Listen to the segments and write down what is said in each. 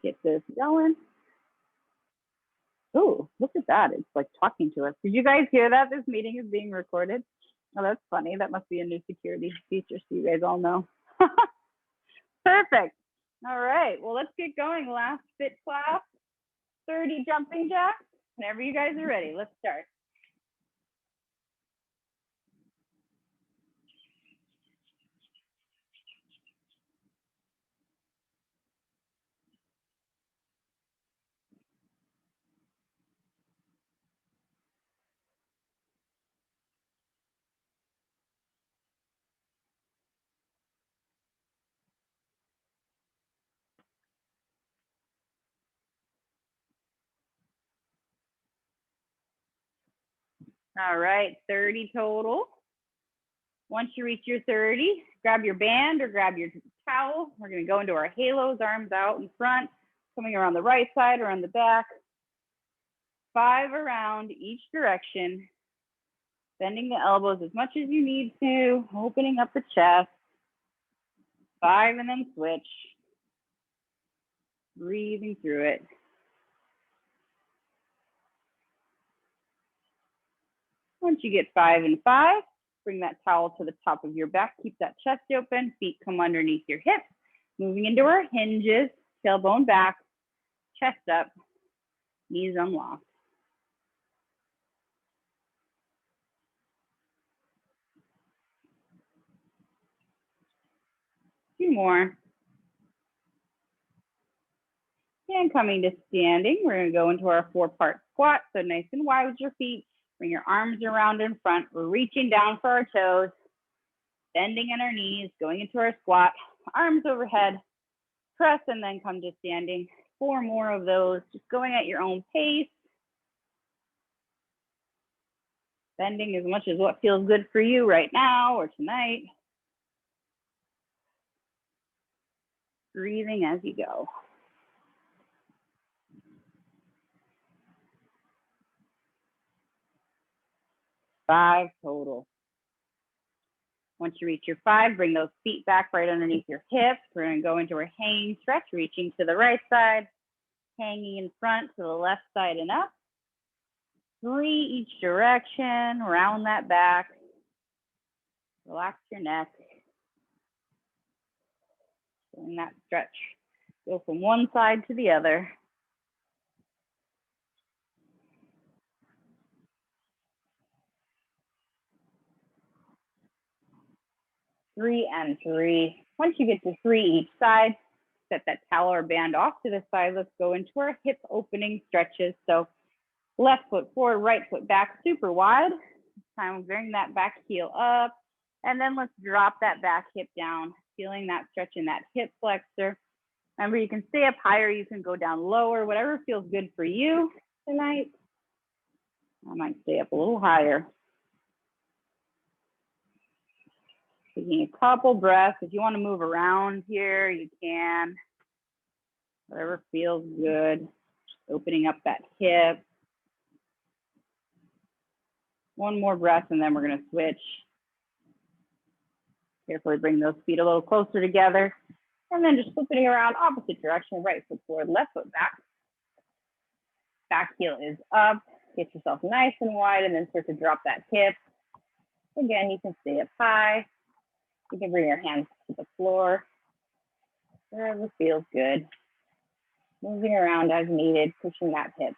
get this going. Oh, look at that. It's like talking to us. Did you guys hear that? This meeting is being recorded. Oh, that's funny. That must be a new security feature, so you guys all know. Perfect. All right. Well, let's get going. Last fit class, 30 jumping jacks. Whenever you guys are ready, let's start. All right, 30 total. Once you reach your 30, grab your band or grab your towel. We're going to go into our halos, arms out in front, coming around the right side or on the back. 5 around each direction, bending the elbows as much as you need to, opening up the chest. 5 and then switch. Breathing through it. Once you get 5 and 5, bring that towel to the top of your back. Keep that chest open. Feet come underneath your hips. Moving into our hinges. Tailbone back. Chest up. Knees unlocked. Two more. And coming to standing, we're going to go into our 4-part squat. So nice and wide with your feet. Bring your arms around in front. We're reaching down for our toes. Bending in our knees, going into our squat. Arms overhead. Press and then come to standing. 4 more of those. Just going at your own pace. Bending as much as what feels good for you right now or tonight. Breathing as you go. 5 total. Once you reach your 5, bring those feet back right underneath your hips. We're going to go into our hanging stretch, reaching to the right side, hanging in front to the left side and up. 3 each direction, round that back. Relax your neck. Doing that stretch. Go from one side to the other. 3 and 3. Once you get to 3 each side, set that towel or band off to the side. Let's go into our hip opening stretches. So left foot forward, right foot back, super wide. This time bring that back heel up. And then let's drop that back hip down, feeling that stretch in that hip flexor. Remember, you can stay up higher, you can go down lower, whatever feels good for you tonight. I might stay up a little higher. Taking a couple breaths. If you want to move around here, you can. Whatever feels good. Just opening up that hip. 1 more breath, and then we're going to switch. Carefully bring those feet a little closer together. And then just flipping around opposite direction, right foot forward, left foot back. Back heel is up. Get yourself nice and wide, and then start to drop that hip. Again, you can stay up high. You can bring your hands to the floor, wherever feels good. Moving around as needed, pushing that hip.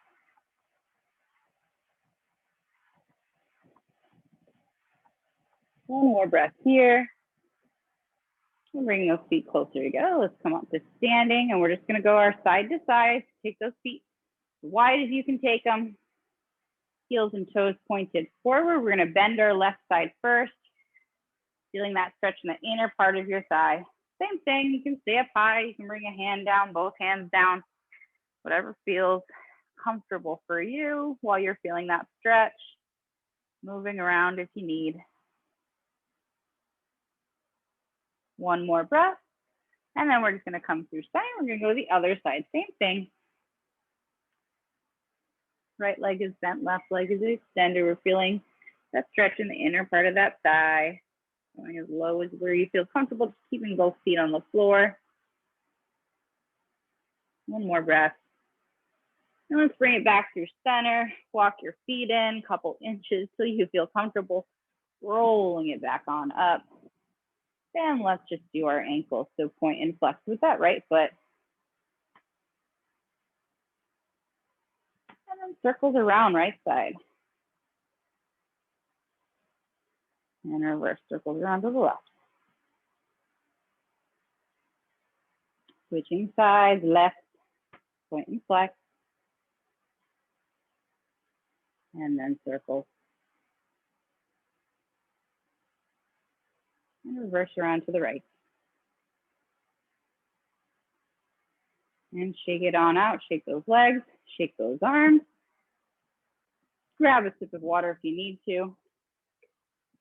1 more breath here. And bring those feet closer together. Let's come up to standing, and we're just going to go our side to side. Take those feet as wide as you can take them. Heels and toes pointed forward. We're going to bend our left side first. Feeling that stretch in the inner part of your thigh. Same thing, you can stay up high, you can bring a hand down, both hands down, whatever feels comfortable for you while you're feeling that stretch. Moving around if you need. 1 more breath, and then we're just gonna come through side. We're gonna go to the other side, same thing. Right leg is bent, left leg is extended. We're feeling that stretch in the inner part of that thigh. Going as low as where you feel comfortable, just keeping both feet on the floor. One more breath. And let's bring it back through center. Walk your feet in a couple inches till you feel comfortable. Rolling it back on up. And let's just do our ankles. So point and flex with that right foot. And then circles around right side. And reverse circles around to the left. Switching sides, left, point and flex. And then circles. And reverse around to the right. And shake it on out, shake those legs, shake those arms. Grab a sip of water if you need to.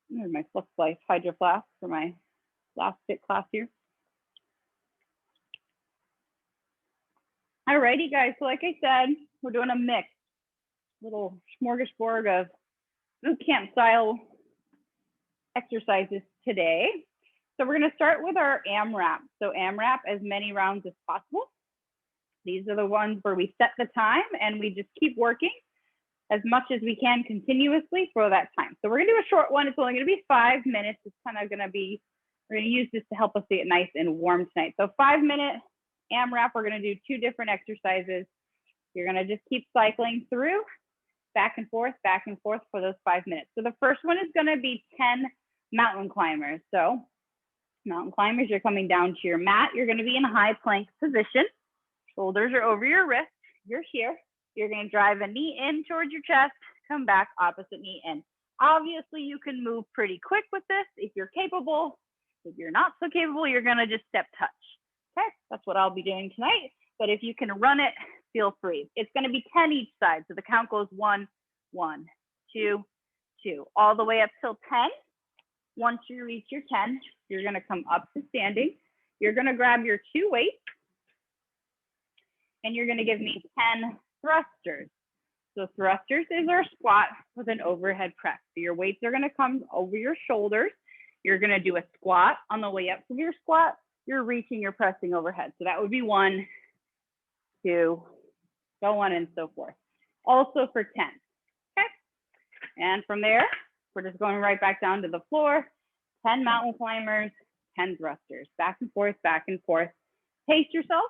Here's my Flux Life Hydro Flask for my last fit class here. Alrighty guys, so like I said, we're doing a mix, little smorgasbord of boot camp style exercises today. So we're gonna start with our AMRAP. So AMRAP, as many rounds as possible. These are the ones where we set the time and we just keep working as much as we can continuously for that time. So we're gonna do a short one. It's only gonna be 5 minutes. It's kind of gonna be, we're gonna use this to help us get nice and warm tonight. So 5-minute AMRAP, we're gonna do 2 different exercises. You're gonna just keep cycling through, back and forth for those 5 minutes. So the first one is gonna be 10 mountain climbers. So mountain climbers, you're coming down to your mat. You're gonna be in a high plank position. Shoulders are over your wrist. You're here. You're gonna drive a knee in towards your chest, come back, opposite knee in. Obviously, you can move pretty quick with this if you're capable. If you're not so capable, you're gonna just step touch. Okay, that's what I'll be doing tonight. But if you can run it, feel free. It's gonna be 10 each side. So the count goes 1, 1, 2, 2, all the way up till 10. Once you reach your 10, you're gonna come up to standing. You're gonna grab your 2 weights and you're gonna give me 10 thrusters. So thrusters is our squat with an overhead press. So your weights are gonna come over your shoulders. You're gonna do a squat. On the way up from your squat, you're reaching, you're pressing overhead. So that would be 1, 2, so on and so forth. Also for 10, okay? And from there, we're just going right back down to the floor. 10 mountain climbers, 10 thrusters, back and forth, back and forth. Pace yourself.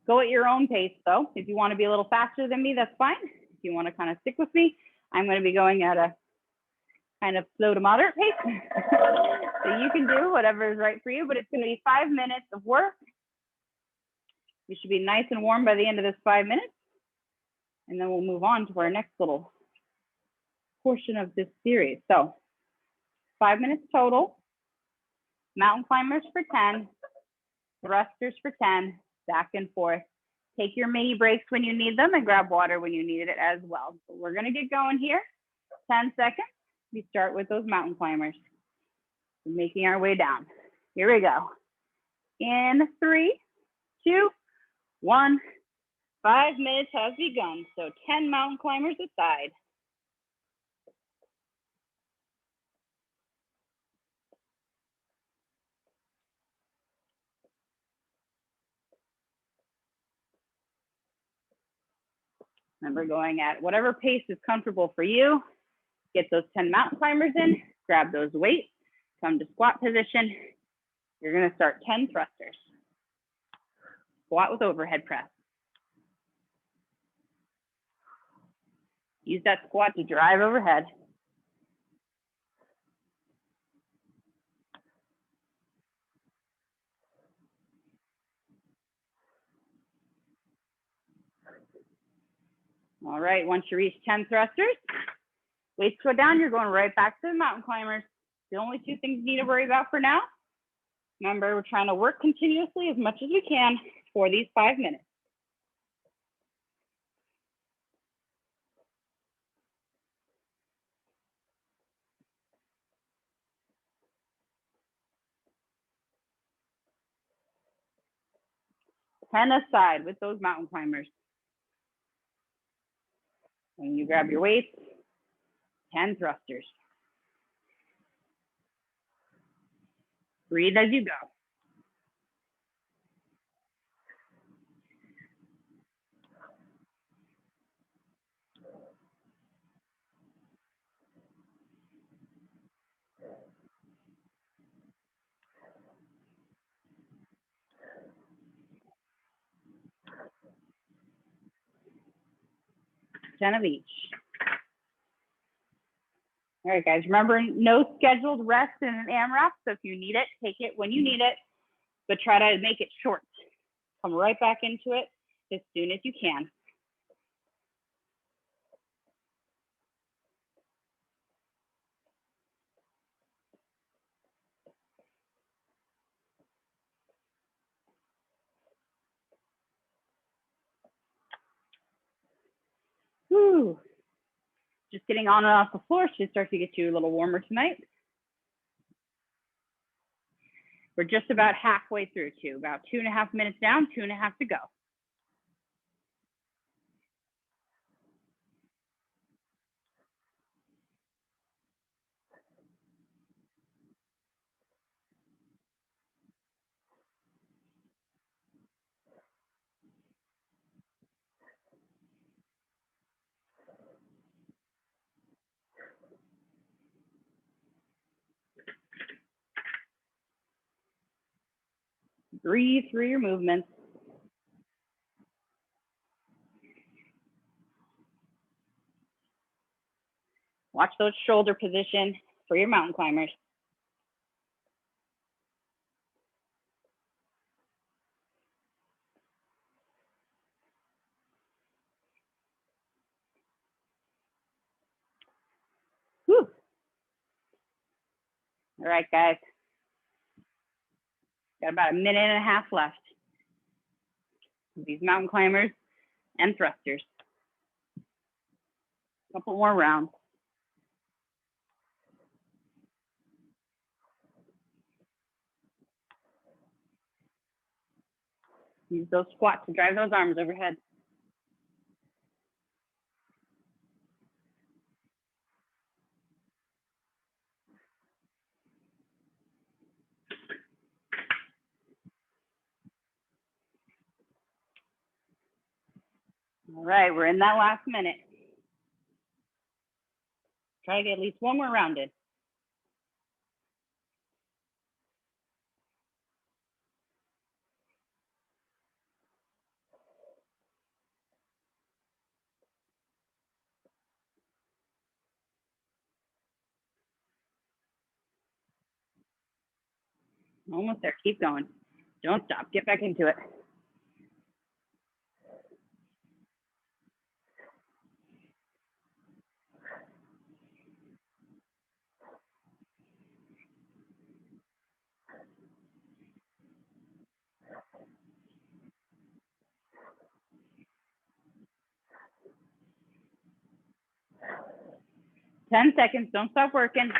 Go at your own pace though. If you want to be a little faster than me, that's fine. If you want to kind of stick with me, I'm going to be going at a kind of slow to moderate pace. So you can do whatever is right for you, but it's going to be 5 minutes of work. You should be nice and warm by the end of this 5 minutes. And then we'll move on to our next little portion of this series. So 5 minutes total, mountain climbers for 10, thrusters for 10, back and forth. Take your mini breaks when you need them and grab water when you need it as well. So we're gonna get going here. 10 seconds. We start with those mountain climbers. We're making our way down. Here we go. In 3, 2, 1. 5 minutes has begun. So 10 mountain climbers aside. Remember, going at whatever pace is comfortable for you. Get those 10 mountain climbers in, grab those weights, come to squat position. You're gonna start 10 thrusters. Squat with overhead press. Use that squat to drive overhead. All right, once you reach 10 thrusters, weights go down, you're going right back to the mountain climbers. The only 2 things you need to worry about for now. Remember, we're trying to work continuously as much as we can for these 5 minutes. Ten aside with those mountain climbers. When you grab your weights, 10 thrusters. Breathe as you go. 10 of each. All right, guys, remember, no scheduled rest in an AMRAP. So if you need it, take it when you need it, but try to make it short. Come right back into it as soon as you can. Whew. Just getting on and off the floor should start to get you a little warmer tonight. We're just about halfway through too, about 2.5 minutes down, 2.5 to go. Breathe through your movements. Watch those shoulder position for your mountain climbers. Whew. All right, guys. Got about 1.5 minutes left. These mountain climbers and thrusters. A couple more rounds. Use those squats to drive those arms overhead. All right, we're in that last minute. Try to get at least one more round in. Almost there, keep going. Don't stop, get back into it. Ten seconds, don't stop working.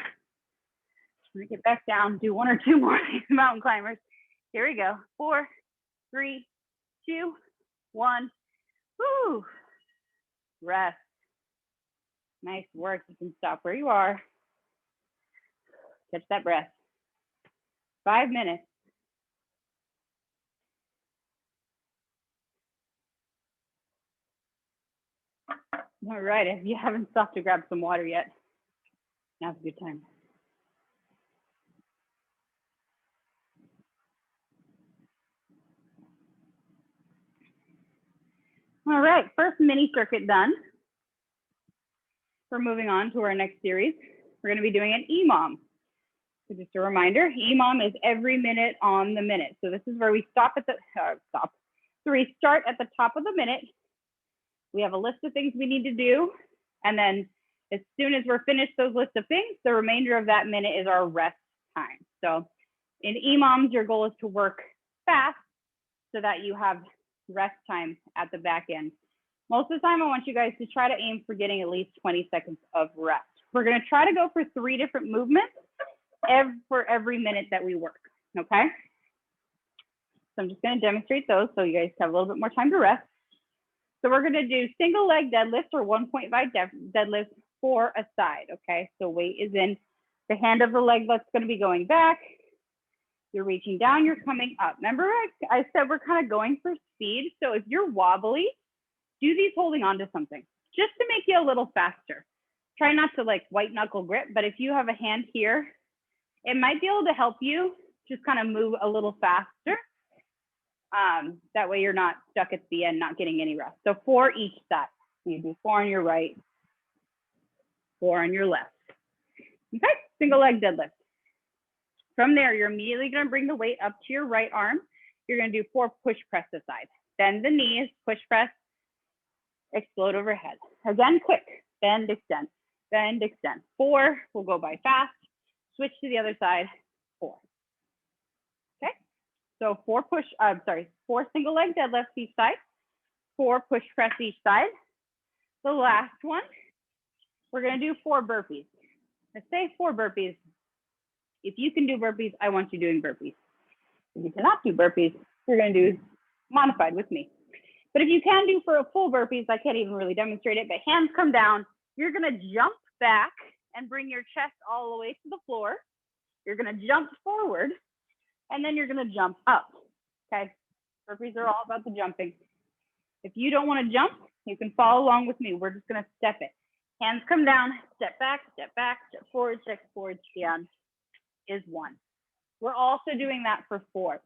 Get back down, do 1 or 2 more mountain climbers. Here we go, 4, 3, 2, 1. Woo! Rest. Nice work, you can stop where you are. Catch that breath. 5 minutes. All right, if you haven't stopped to grab some water yet, now's a good time. All right, first mini circuit done. We're moving on to our next series. We're gonna be doing an EMOM. So just a reminder, EMOM is every minute on the minute. So this is where we stop at the, So we start at the top of the minute. We have a list of things we need to do. And then as soon as we're finished those list of things, the remainder of that minute is our rest time. So in EMOMs, your goal is to work fast so that you have rest time at the back end. Most of the time, I want you guys to try to aim for getting at least 20 seconds of rest. We're gonna try to go for 3 different movements for every minute that we work, okay? So I'm just gonna demonstrate those so you guys have a little bit more time to rest. So we're gonna do single leg deadlift or 1.5 deadlift for a side, okay? So weight is in the hand of the leg that's gonna be going back. You're reaching down, you're coming up. Remember I said we're kind of going for speed. So if you're wobbly, do these holding on to something just to make you a little faster. Try not to like white knuckle grip, but if you have a hand here, it might be able to help you just kind of move a little faster. That way you're not stuck at the end, not getting any rest. So for each side. You do 4 on your right, 4 on your left. Okay, single leg deadlift. From there, you're immediately going to bring the weight up to your right arm. You're going to do 4 push press aside. Bend the knees, push press, explode overhead. Again, quick, bend, extend, bend, extend. 4, we'll go by fast. Switch to the other side, 4. Okay, so 4 single leg deadlifts each side, 4 push press each side. The last one, we're going to do 4 burpees. I say 4 burpees. If you can do burpees, I want you doing burpees. If you cannot do burpees, you're going to do modified with me. But if you can do for a full burpees, I can't even really demonstrate it, but hands come down. You're going to jump back and bring your chest all the way to the floor. You're going to jump forward, and then you're going to jump up. Okay? Burpees are all about the jumping. If you don't want to jump, you can follow along with me. We're just going to step it. Hands come down, step back, step forward, stand is 1. We're also doing that for 4.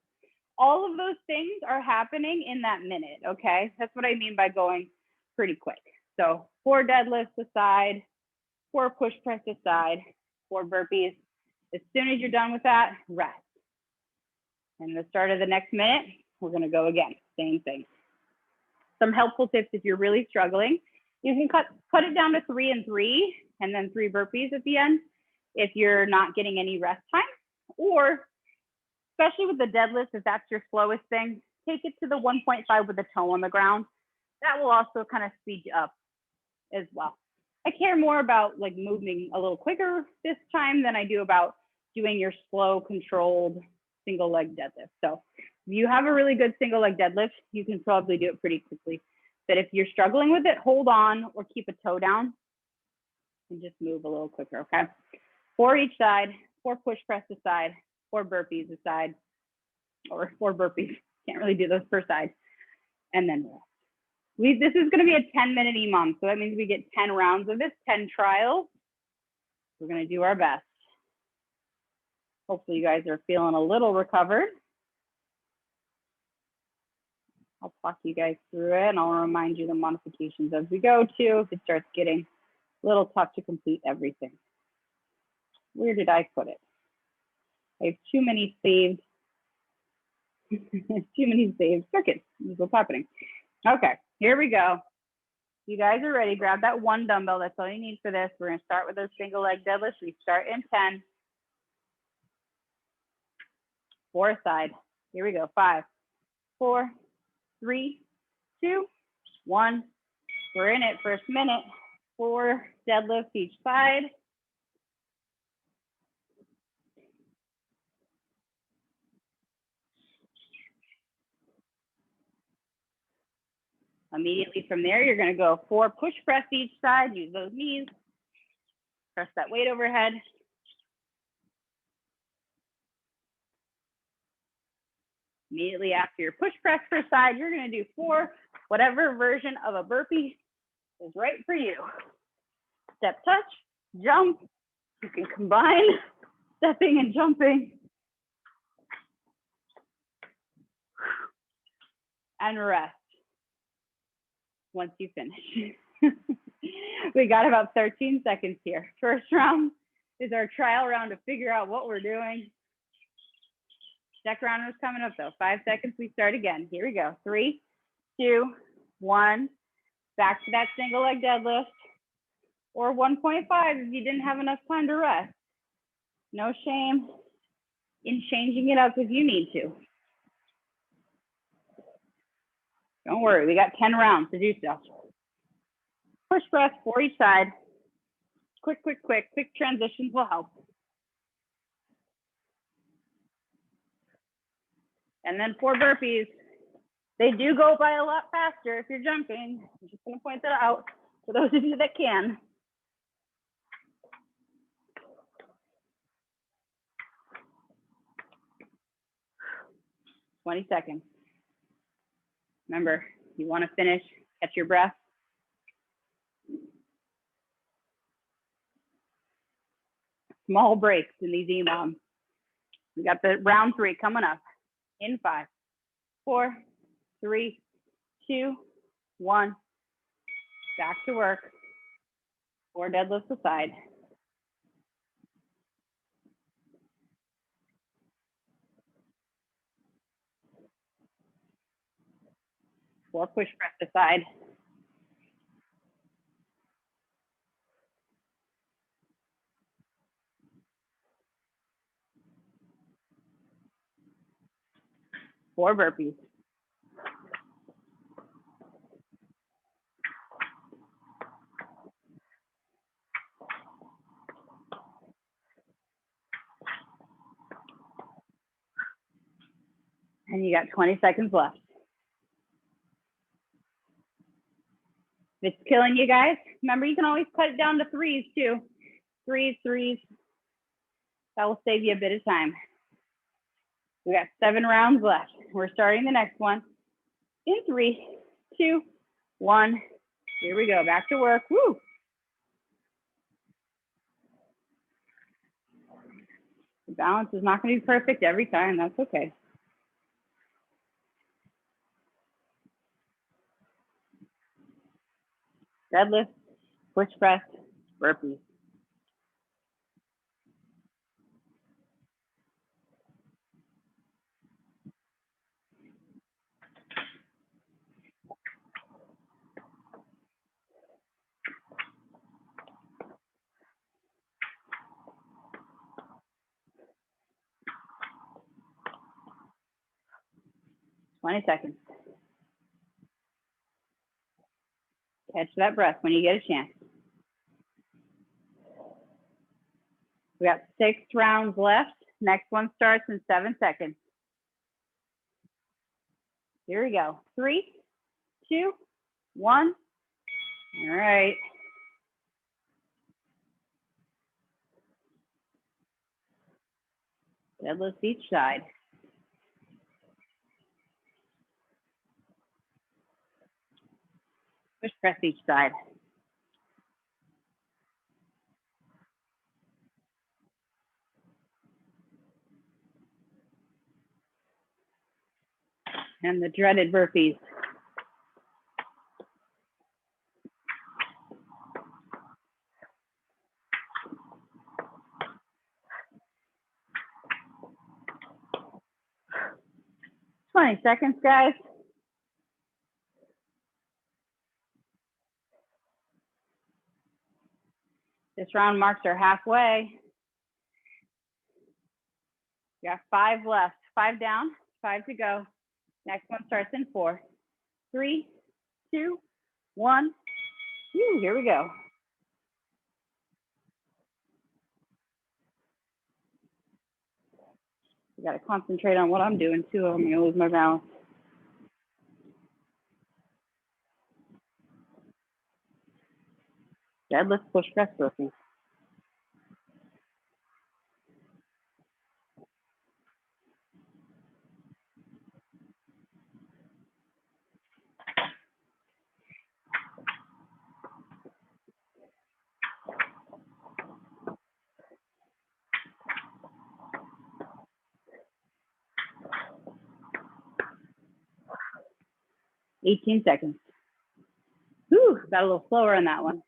All of those things are happening in that minute, okay? That's what I mean by going pretty quick. So 4 deadlifts aside, 4 push press aside, 4 burpees. As soon as you're done with that, rest. And the start of the next minute, we're gonna go again, same thing. Some helpful tips if you're really struggling. You can cut it down to 3 and 3, and then 3 burpees at the end if you're not getting any rest time. Or, especially with the deadlift, if that's your slowest thing, take it to the 1.5 with the toe on the ground. That will also kind of speed you up as well. I care more about like moving a little quicker this time than I do about doing your slow, controlled single leg deadlift. So if you have a really good single leg deadlift, you can probably do it pretty quickly. But if you're struggling with it, hold on or keep a toe down and just move a little quicker, okay? 4 each side, 4 push press aside, 4 burpees aside, or 4 burpees. Can't really do those per side. And then rest. This is gonna be a 10-minute EMOM, so that means we get 10 rounds of this, 10 trials. We're gonna do our best. Hopefully you guys are feeling a little recovered. I'll talk you guys through it, and I'll remind you the modifications as we go too, if it starts getting a little tough to complete everything. Where did I put it? I have too many saved, circuits. This is what's happening. Okay, here we go. You guys are ready. Grab that 1 dumbbell. That's all you need for this. We're gonna start with our single leg deadlifts. We start in 10. 4 aside. Here we go. 5, 4, 3, 2, 1. We're in it. First minute. 4 deadlifts each side. Immediately from there, you're going to go 4 push press each side. Use those knees. Press that weight overhead. Immediately after your push press per side, you're going to do 4, whatever version of a burpee is right for you. Step touch, jump. You can combine stepping and jumping. And rest once you finish. We got about 13 seconds here. First round is our trial round to figure out what we're doing. Second round is coming up though. 5 seconds, we start again. Here we go. 3, 2, 1. Back to that single leg deadlift. Or 1.5 if you didn't have enough time to rest. No shame in changing it up if you need to. Don't worry, we got 10 rounds to do so. Push press 4 each side. Quick transitions will help. And then 4 burpees. They do go by a lot faster if you're jumping. I'm just gonna point that out for those of you that can. "20 seconds. Remember, you wanna finish, catch your breath. Small breaks in these EMOMs. We got the round 3 coming up in 5, 4, 3, 2, 1. Back to work. 4 deadlifts aside. 4 push press aside. 4 burpees. And you got 20 seconds left. If it's killing you guys, remember you can always cut it down to 3s too. 3s. That will save you a bit of time. We got 7 rounds left. We're starting the next one in 3, 2, 1. Here we go, back to work. Woo! The balance is not going to be perfect every time. That's okay. Deadlift, push press, burpees. Twenty seconds. Catch that breath when you get a chance. We got 6 rounds left. Next one starts in 7 seconds. Here we go. 3, 2, 1. All right. Deadlifts each side. Push press each side. And the dreaded burpees. Twenty seconds, guys. This round marks our halfway. We got 5 left. 5 down, 5 to go. Next one starts in 4, 3, 2, 1. Woo, here we go. I gotta concentrate on what I'm doing too. I'm gonna lose my balance. Deadlift, push press, burpees. Eighteen seconds. Whew, got a little slower on that one.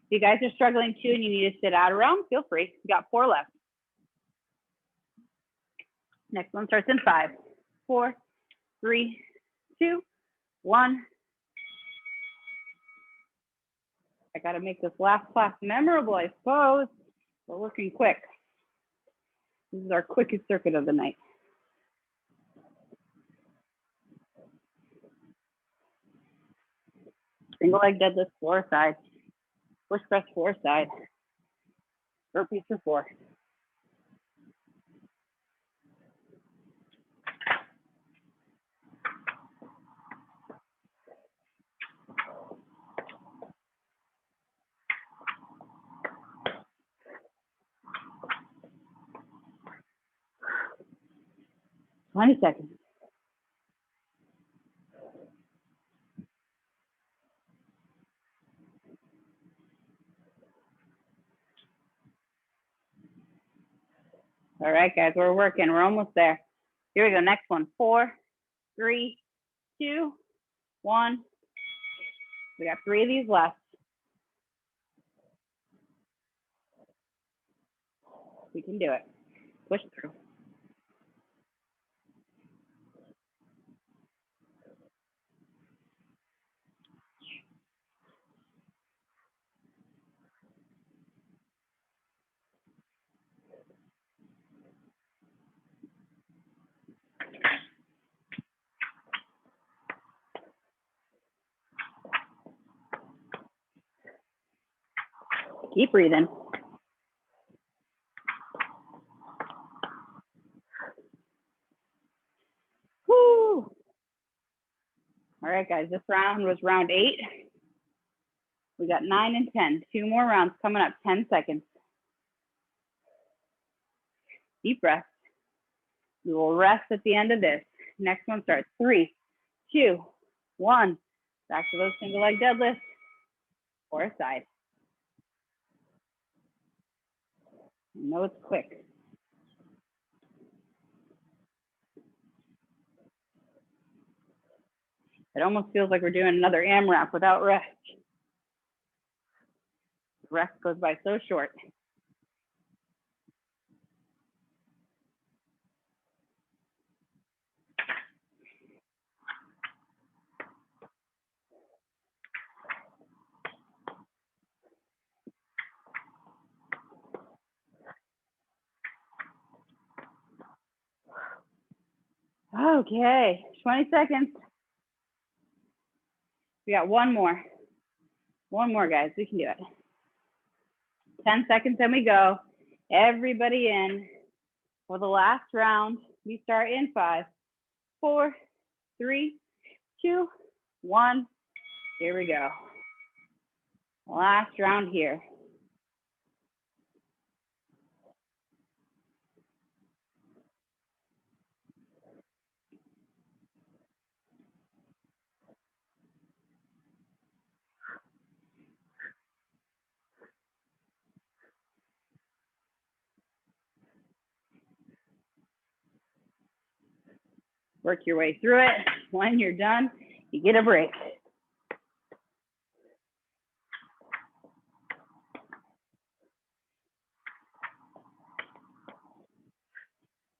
If you guys are struggling too and you need to sit out a round, feel free. We got 4 left. Next one starts in 5, 4, 3, 2, 1. I gotta make this last class memorable, I suppose. We're working quick. This is our quickest circuit of the night. Single leg deadlift, 4 side. Push press, 4 side. Burpees for 4. Twenty seconds. All right, guys, we're working. We're almost there. Here we go. Next one. 4, 3, 2, 1. We got 3 of these left. We can do it. Push through. Keep breathing. Woo. All right, guys, this round was round 8. We got 9 and 10. 2 more rounds coming up, 10 seconds. Deep breath. We will rest at the end of this. Next one starts. 3, 2, 1. Back to those single leg deadlifts or a side. I know it's quick. It almost feels like we're doing another AMRAP without rest. Rest goes by so short. Okay, 20 seconds. We got one more. One more, guys. We can do it. 10 seconds and we go. Everybody in for the last round. We start in 5, 4, 3, 2, 1. Here we go. Last round here. Work your way through it. When you're done, you get a break.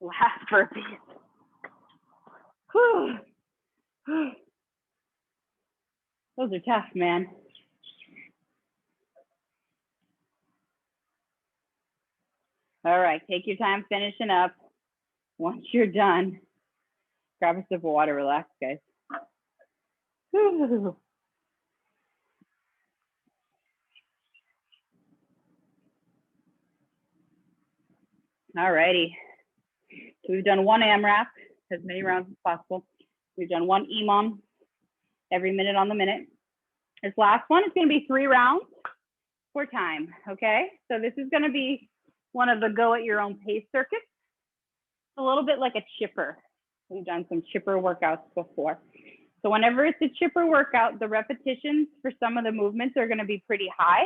Last burpees. Whew. Those are tough, man. All right, take your time finishing up. Once you're done, grab a sip of water, relax, guys. Whew. All righty. So we've done one AMRAP, as many rounds as possible. We've done one EMOM, every minute on the minute. This last one is going to be 3 rounds for time, okay? So this is going to be one of the go at your own pace circuits. A little bit like a chipper. We've done some chipper workouts before. So whenever it's a chipper workout, the repetitions for some of the movements are going to be pretty high.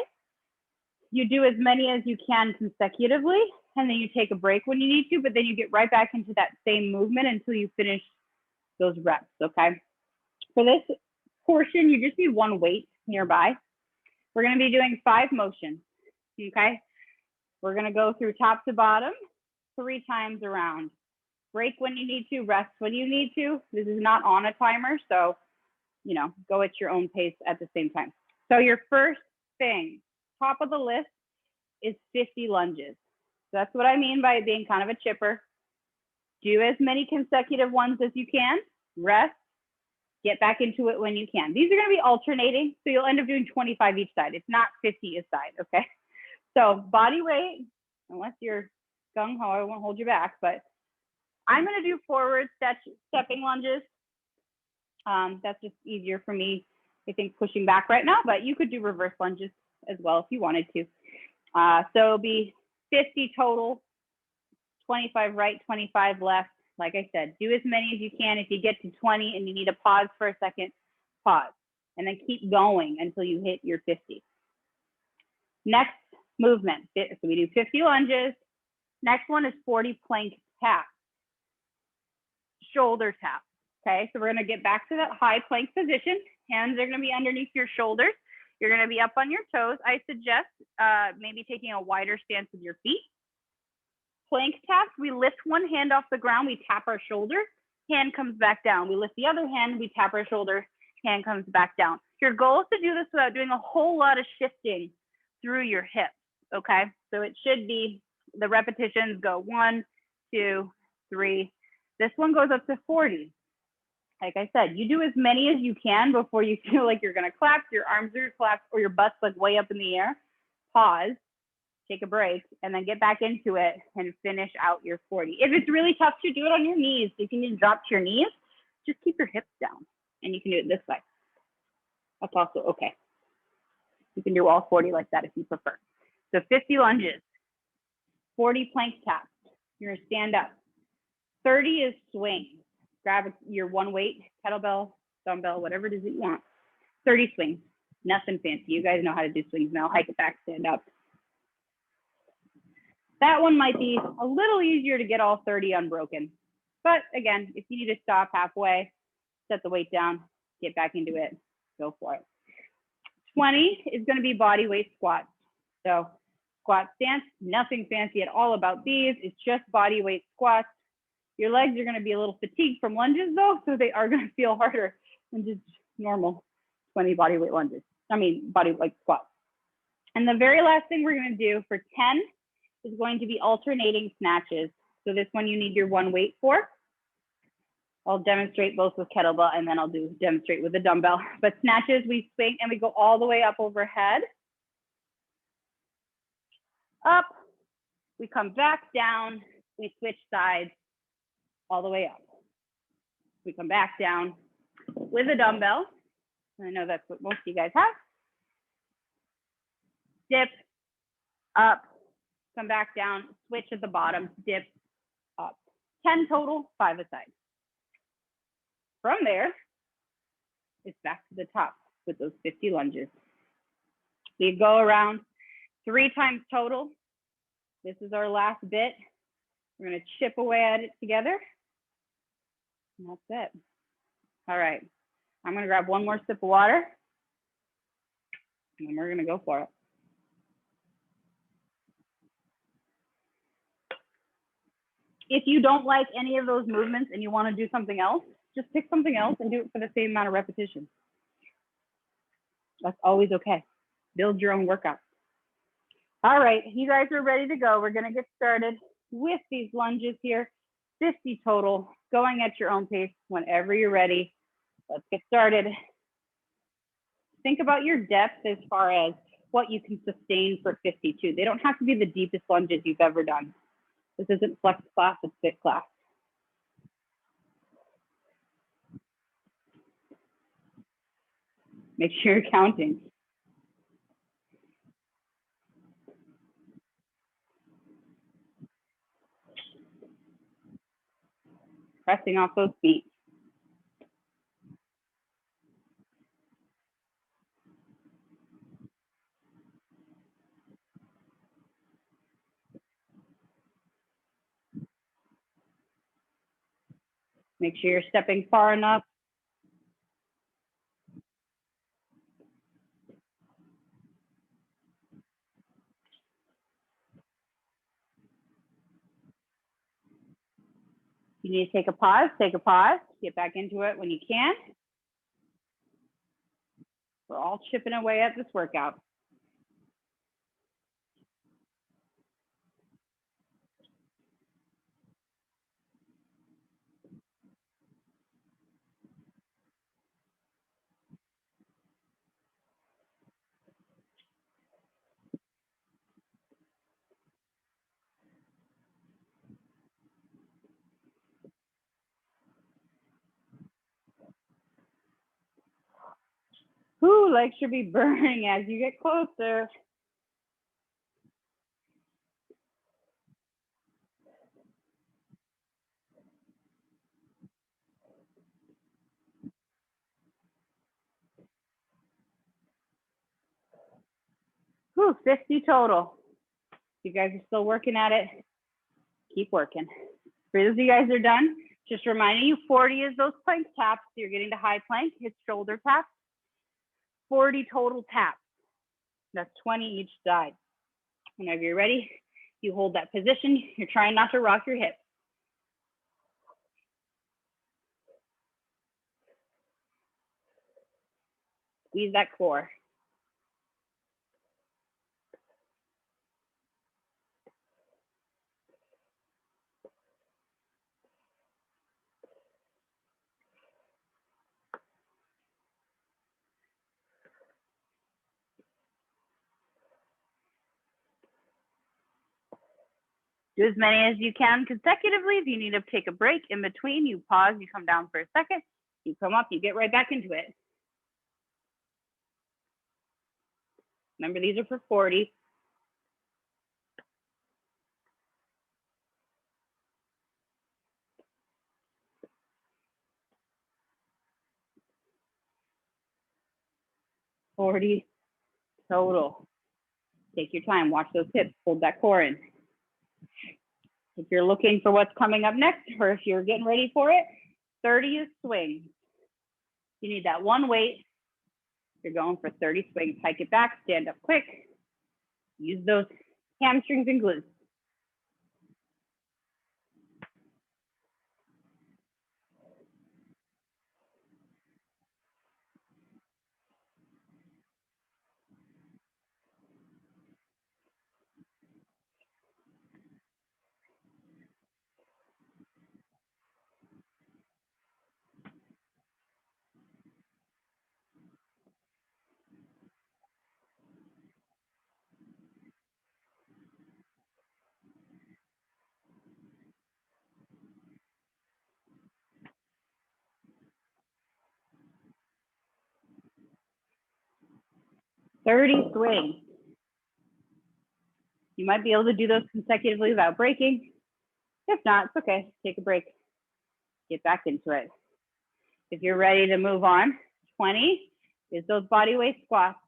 You do as many as you can consecutively, and then you take a break when you need to, but then you get right back into that same movement until you finish those reps, okay? For this portion, you just need one weight nearby. We're going to be doing 5 motions, okay? We're going to go through top to bottom 3 times around. Break when you need to, rest when you need to. This is not on a timer, so, you know, go at your own pace at the same time. So your first thing, top of the list, is 50 lunges. So that's what I mean by being kind of a chipper. Do as many consecutive ones as you can, rest, get back into it when you can. These are going to be alternating, so you'll end up doing 25 each side. It's not 50 a side, okay? So body weight, unless you're gung-ho, I won't hold you back, but I'm going to do forward stepping lunges. That's just easier for me, I think, pushing back right now, but you could do reverse lunges as well if you wanted to. So it'll be 50 total, 25 right, 25 left. Like I said, do as many as you can. If you get to 20 and you need to pause for a second, pause. And then keep going until you hit your 50. Next movement, so we do 50 lunges. Next one is 40 plank taps. Shoulder taps. Okay, so we're gonna get back to that high plank position. Hands are gonna be underneath your shoulders. You're gonna be up on your toes. I suggest maybe taking a wider stance with your feet. Plank taps, we lift one hand off the ground, we tap our shoulder, hand comes back down. We lift the other hand, we tap our shoulder, hand comes back down. Your goal is to do this without doing a whole lot of shifting through your hips, okay? So it should be, the repetitions go 1, 2, 3. This one goes up to 40. Like I said, you do as many as you can before you feel like you're gonna collapse, your arms are gonna collapse, or your butt's like way up in the air. Pause, take a break, and then get back into it and finish out your 40. If it's really tough to do it on your knees, you can just drop to your knees, just keep your hips down, and you can do it this way. That's also okay. You can do all 40 like that if you prefer. So 50 lunges, 40 plank taps. You're gonna stand up. 30 is swings. Grab your one weight, kettlebell, dumbbell, whatever it is that you want. 30 swings, nothing fancy. You guys know how to do swings now. Hike it back, stand up. That one might be a little easier to get all 30 unbroken. But again, if you need to stop halfway, set the weight down, get back into it, go for it. 20 is gonna be bodyweight squats. So squat stance, nothing fancy at all about these. It's just bodyweight squats. Your legs are gonna be a little fatigued from lunges though, so they are gonna feel harder than just normal 20 bodyweight lunges. Bodyweight squats. And the very last thing we're gonna do for 10 is going to be alternating snatches. So this one you need your one weight for. I'll demonstrate both with kettlebell and then I'll demonstrate with the dumbbell. But snatches, we swing and we go all the way up overhead. Up, we come back down, we switch sides all the way up. We come back down with a dumbbell. I know that's what most of you guys have. Dip, up, come back down, switch at the bottom, dip, up. 10 total, 5 aside. From there, it's back to the top with those 50 lunges. We go around 3 times total. This is our last bit. We're gonna chip away at it together. And that's it. All right, I'm gonna grab one more sip of water and then we're gonna go for it. If you don't like any of those movements and you wanna do something else, just pick something else and do it for the same amount of repetitions. That's always okay. Build your own workout. All right, you guys are ready to go. We're gonna get started with these lunges here. 50 total, going at your own pace whenever you're ready. Let's get started. Think about your depth as far as what you can sustain for 52. They don't have to be the deepest lunges you've ever done. This isn't flex class, it's fit class. Make sure you're counting. Pressing off those feet. Make sure you're stepping far enough. You need to take a pause, get back into it when you can. We're all chipping away at this workout. Ooh, legs should be burning as you get closer. Ooh, 50 total. You guys are still working at it. Keep working. For those of you guys are done, Just reminding you, 40 is those plank taps. So you're getting to high plank, hit shoulder taps. 40 total taps. That's 20 each side. Whenever you're ready, you hold that position. You're trying not to rock your hips. Squeeze that core. Do as many as you can consecutively. If you need to take a break in between, you pause, you come down for a second, you come up, you get right back into it. Remember, these are for 40. $40 total. Take your time, watch those hips, hold that core in. If you're looking for what's coming up next, or if you're getting ready for it, 30 is swings. You need that one weight. You're going for 30 swings. Hike it back, stand up quick. Use those hamstrings and glutes. $30 swings. You might be able to do those consecutively without breaking. If not, it's okay. Take a break. Get back into it. If you're ready to move on, 20 is those bodyweight squats.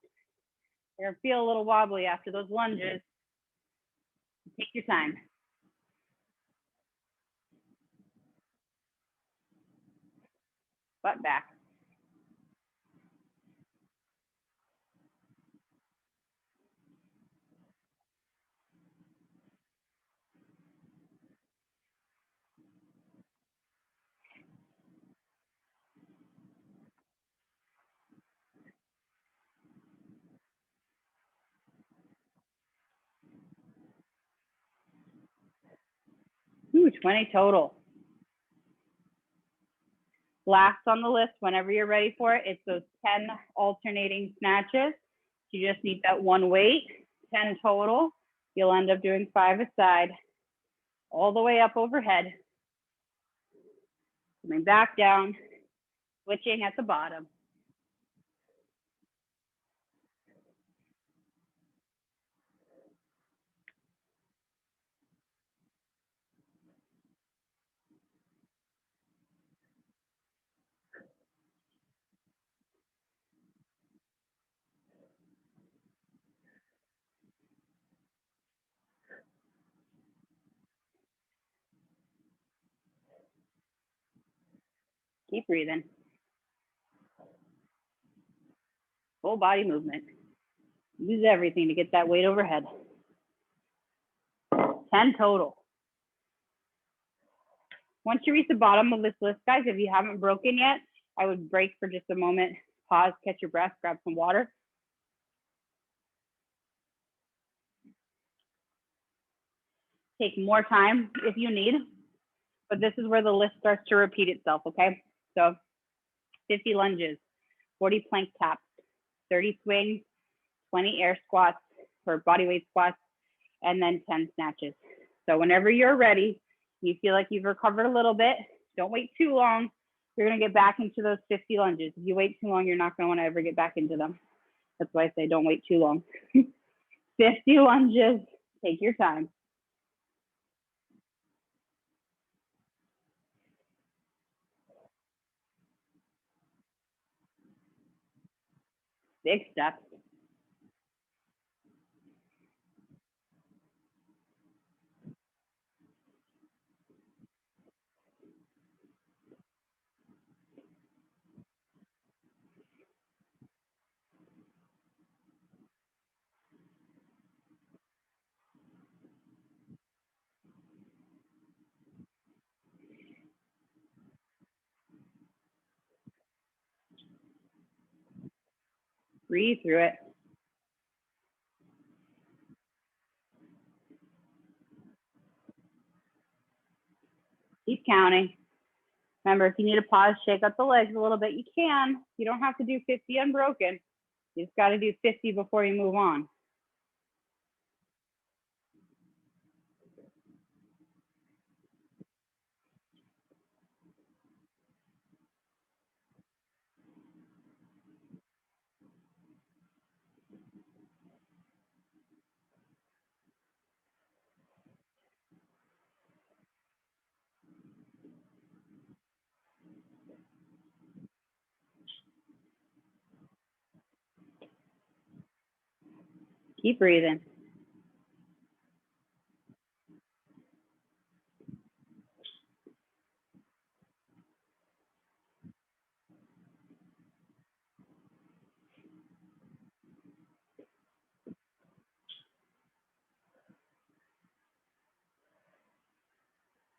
They're gonna feel a little wobbly after those lunges. Take your time. Butt back. Ooh, 20 total. Last on the list, whenever you're ready for it, it's those 10 alternating snatches. You just need that one weight, 10 total. You'll end up doing 5 a side, all the way up overhead. Coming back down, switching at the bottom. Keep breathing. Full body movement. Use everything to get that weight overhead. 10 total. Once you reach the bottom of this list, guys, if you haven't broken yet, I would break for just a moment, pause, catch your breath, grab some water. Take more time if you need, but this is where the list starts to repeat itself, okay? So 50 lunges, 40 plank taps, 30 swings, 20 air squats or bodyweight squats, and then 10 snatches. So whenever you're ready, you feel like you've recovered a little bit, don't wait too long. You're gonna get back into those 50 lunges. If you wait too long, you're not gonna wanna ever get back into them. That's why I say don't wait too long. 50 lunges, take your time. Big steps. Breathe through it. Keep counting. Remember, if you need to pause, shake out the legs a little bit, you can. You don't have to do 50 unbroken. You just got to do 50 before you move on. Keep breathing.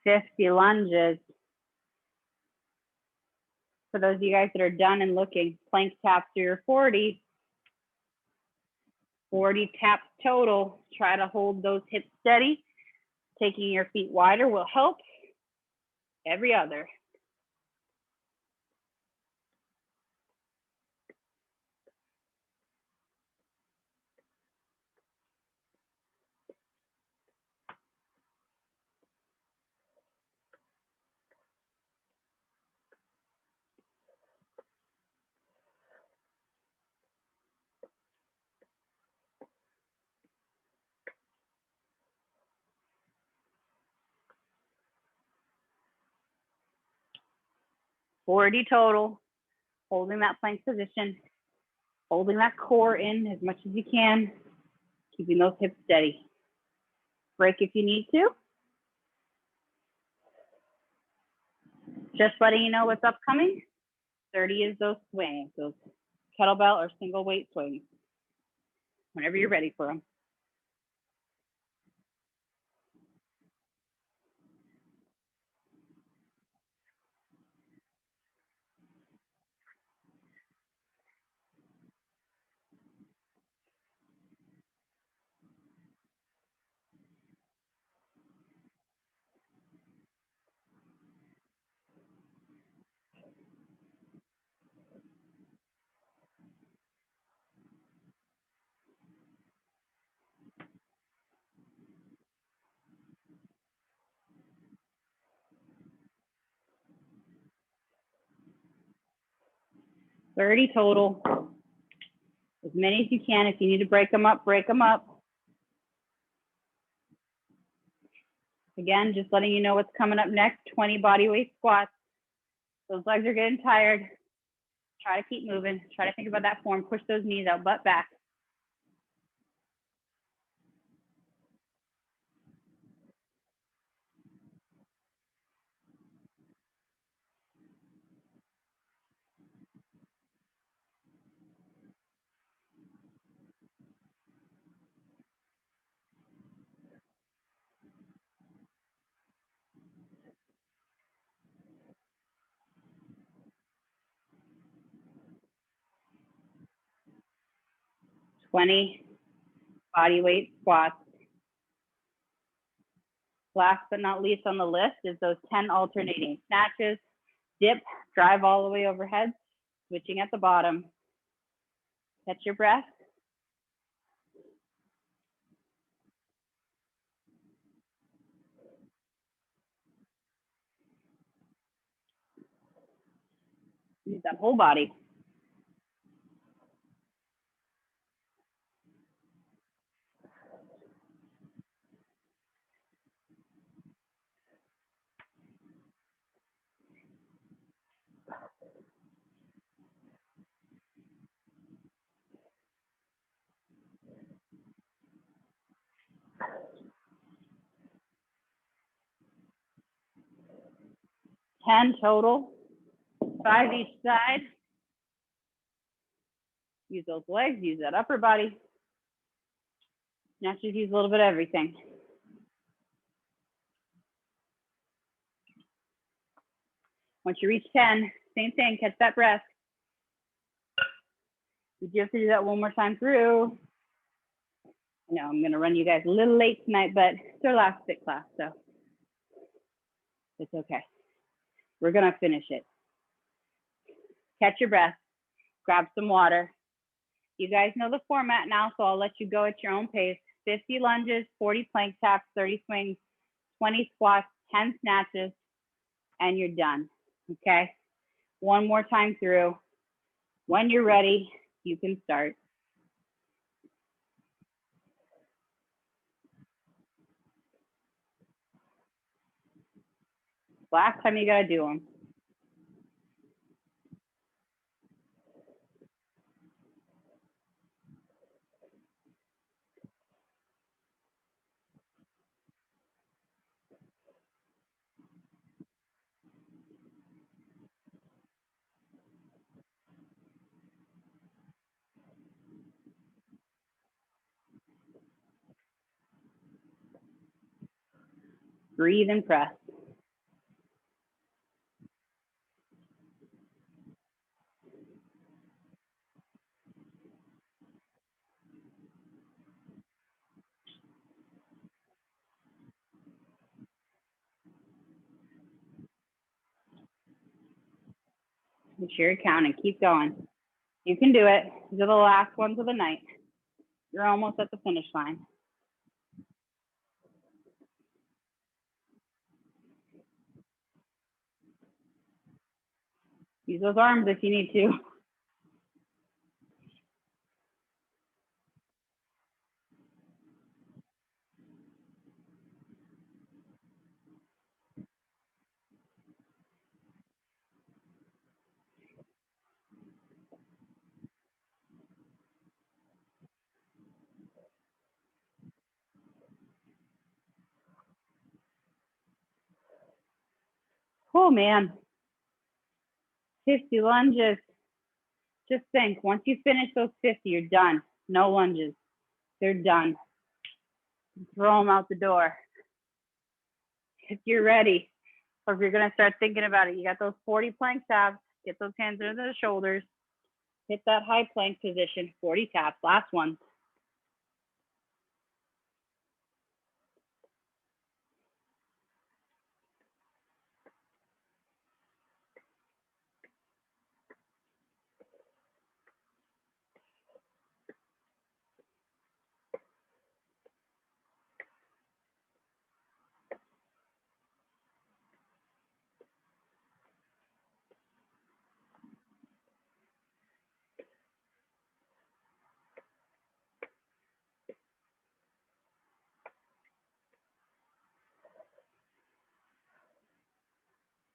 "50 lunges." For those of you guys that are done and looking, plank taps through your 40. 40 taps total. Try to hold those hips steady. Taking your feet wider will help. Every other. "40 total. Holding that plank position. Holding that core in as much as you can. Keeping those hips steady. Break if you need to. Just letting you know what's upcoming. 30 is those swings, those kettlebell or single weight swings. Whenever you're ready for them. "30 total. As many as you can. If you need to break them up, break them up. Again, just letting you know what's coming up next. 20 bodyweight squats. Those legs are getting tired. Try to keep moving. Try to think about that form. Push those knees out, butt back. "20 bodyweight squats." Last but not least on the list is those 10 alternating snatches. Dip, drive all the way overhead, switching at the bottom. Catch your breath. Use that whole body. "10 total. 5 each side. Use those legs, use that upper body. Snatches use a little bit of everything. Once you reach 10, same thing, catch that breath. We do have to do that one more time through. I know I'm going to run you guys a little late tonight, but it's our last fit class, so it's okay. We're going to finish it. Catch your breath, grab some water. You guys know the format now, so I'll let you go at your own pace. 50 lunges, 40 plank taps, 30 swings, 20 squats, 10 snatches, and you're done, okay? One more time through. When you're ready, you can start. Last time you gotta do them. Breathe and press. Make sure you're counting. Keep going. You can do it. These are the last ones of the night. You're almost at the finish line. Use those arms if you need to. Oh man, 50 lunges. Just think, once you finish those 50, you're done. No lunges. They're done. Throw them out the door. If you're ready, or if you're gonna start thinking about it, you got those 40 plank taps, get those hands under the shoulders, hit that high plank position, 40 taps, last one.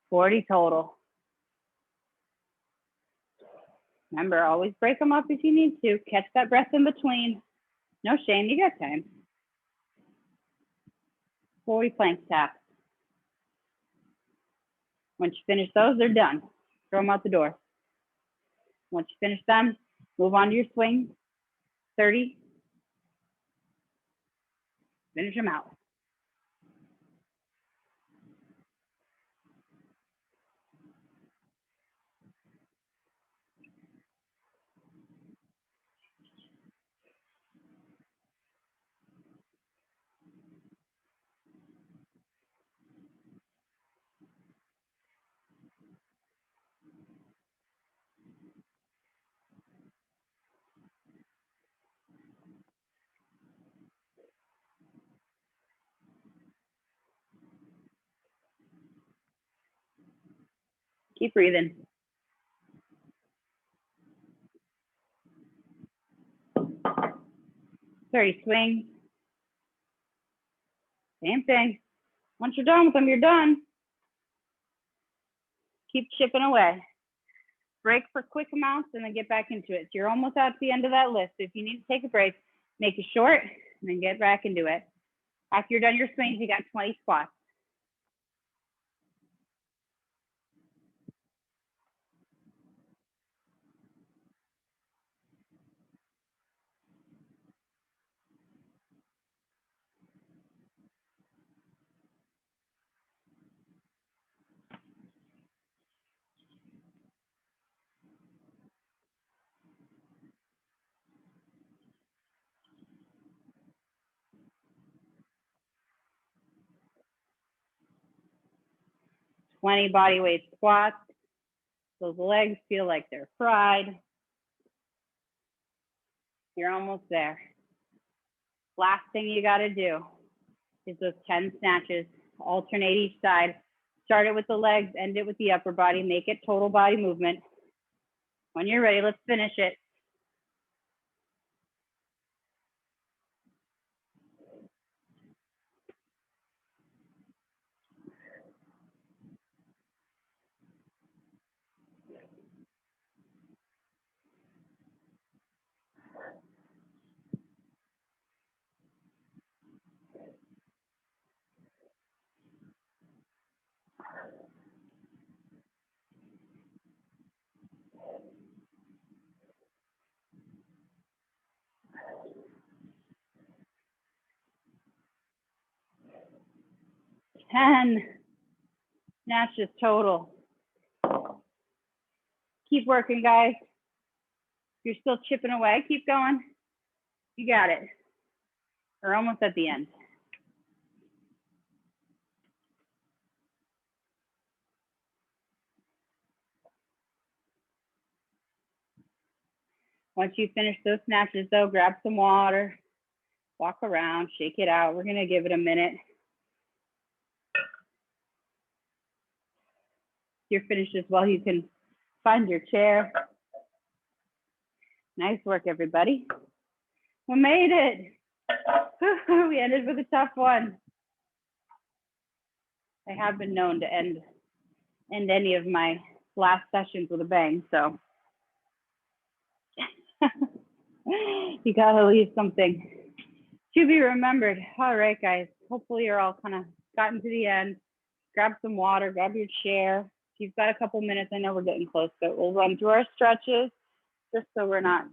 Forty total. Remember, always break them up if you need to. Catch that breath in between. No shame, you got time. 40 plank taps. Once you finish those, they're done. Throw them out the door. Once you finish them, move on to your swing. 30. Finish them out. Keep breathing. 30 swings. Same thing. Once you're done with them, you're done. Keep chipping away. Break for quick amounts and then get back into it. You're almost at the end of that list. If you need to take a break, make it short and then get back into it. After you're done your swings, you got 20 squats. 20 bodyweight squats. Those legs feel like they're fried. You're almost there. Last thing you got to do is those 10 snatches. Alternate each side. Start it with the legs, end it with the upper body. Make it total body movement. When you're ready, let's finish it. Ten snatches total. Keep working, guys. You're still chipping away. Keep going. You got it. We're almost at the end. Once you finish those snatches, though, grab some water, walk around, shake it out. We're going to give it a minute. If you're finished as well, you can find your chair. Nice work, everybody. We made it. We ended with a tough one. I have been known to end any of my last sessions with a bang, so you gotta leave something to be remembered. All right, guys. Hopefully you're all kind of gotten to the end. Grab some water, grab your chair. If you've got a couple minutes, I know we're getting close, but we'll run through our stretches just so we're not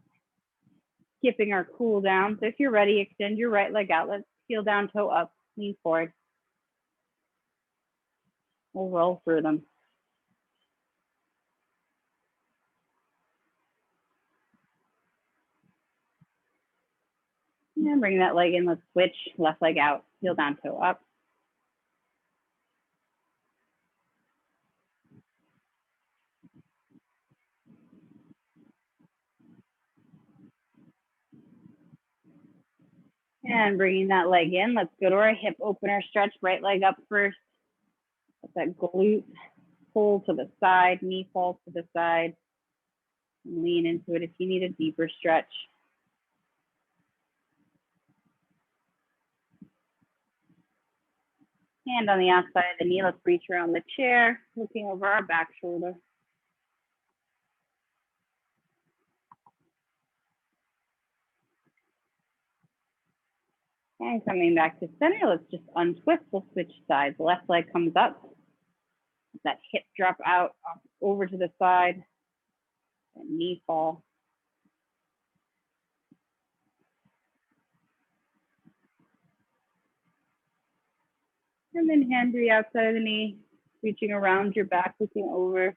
skipping our cool down. So if you're ready, extend your right leg out. Let's heel down, toe up, lean forward. We'll roll through them. And bring that leg in. Let's switch. Left leg out, heel down, toe up. And bringing that leg in, let's go to our hip opener stretch. Right leg up first. Let that glute pull to the side, knee falls to the side. And lean into it if you need a deeper stretch. Hand on the outside of the knee. Let's reach around the chair, looking over our back shoulder. And coming back to center, let's just untwist. We'll switch sides. Left leg comes up. That hip drop out over to the side. And knee fall. And then hand to the outside of the knee, reaching around your back, looking over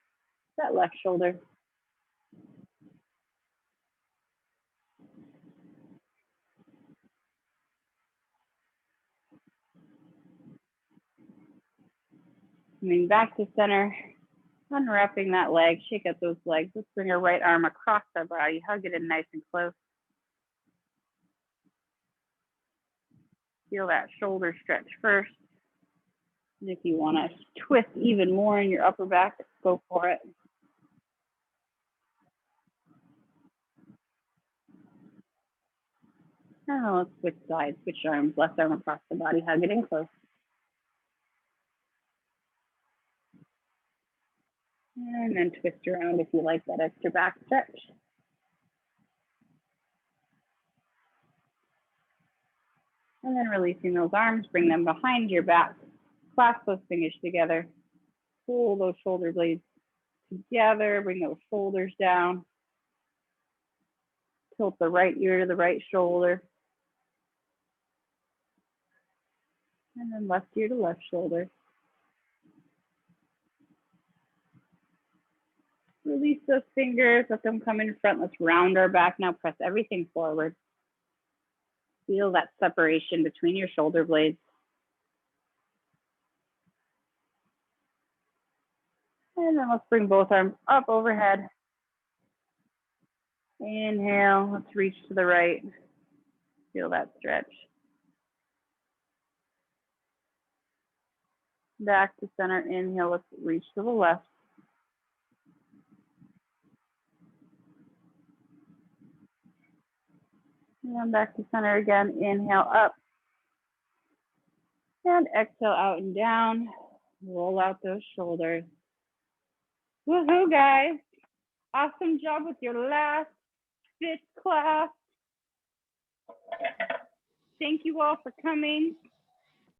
that left shoulder. Coming back to center, unwrapping that leg, shake out those legs. Let's bring our right arm across our body, hug it in nice and close. Feel that shoulder stretch first. And if you want to twist even more in your upper back, go for it. Now let's switch sides, switch arms, left arm across the body, hug it in close. And then twist around if you like that extra back stretch. And then releasing those arms, bring them behind your back. Clasp those fingers together. Pull those shoulder blades together, bring those shoulders down. Tilt the right ear to the right shoulder. And then left ear to left shoulder. Release those fingers, let them come in front. Let's round our back now, press everything forward. Feel that separation between your shoulder blades. And then let's bring both arms up overhead. Inhale, let's reach to the right. Feel that stretch. Back to center, inhale, let's reach to the left. And back to center again, inhale up. And exhale out and down. Roll out those shoulders. Woohoo, guys. Awesome job with your last fit class. Thank you all for coming.